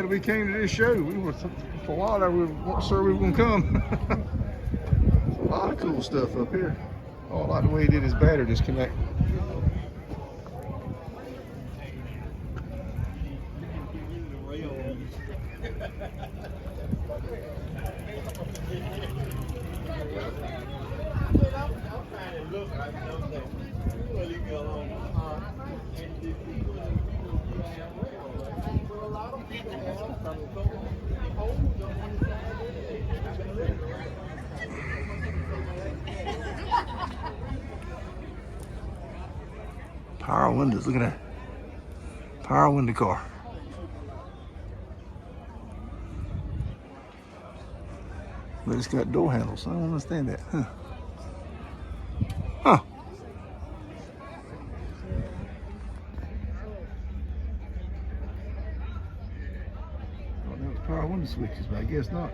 glad we came to this show. We were for a while there, we weren't sure we were gonna come. A lot of cool stuff up here. Oh, I like the way he did his battery disconnect. Power windows, look at that. Power window car. But it's got door handles. I don't understand that. Huh. Huh. Well, that was power window switches, but I guess not.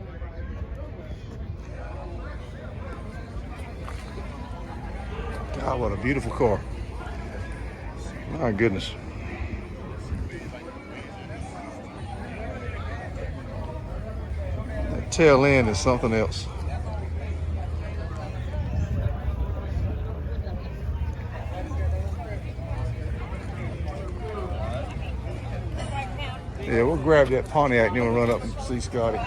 God, what a beautiful car. My goodness. That tail end is something else. Yeah, we'll grab that Pontiac and then we'll run up and see Scotty.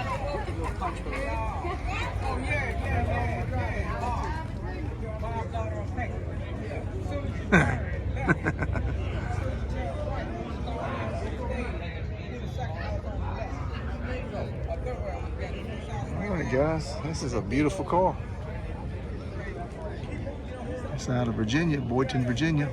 All right, guys, this is a beautiful car. It's out of Virginia, Boynton, Virginia.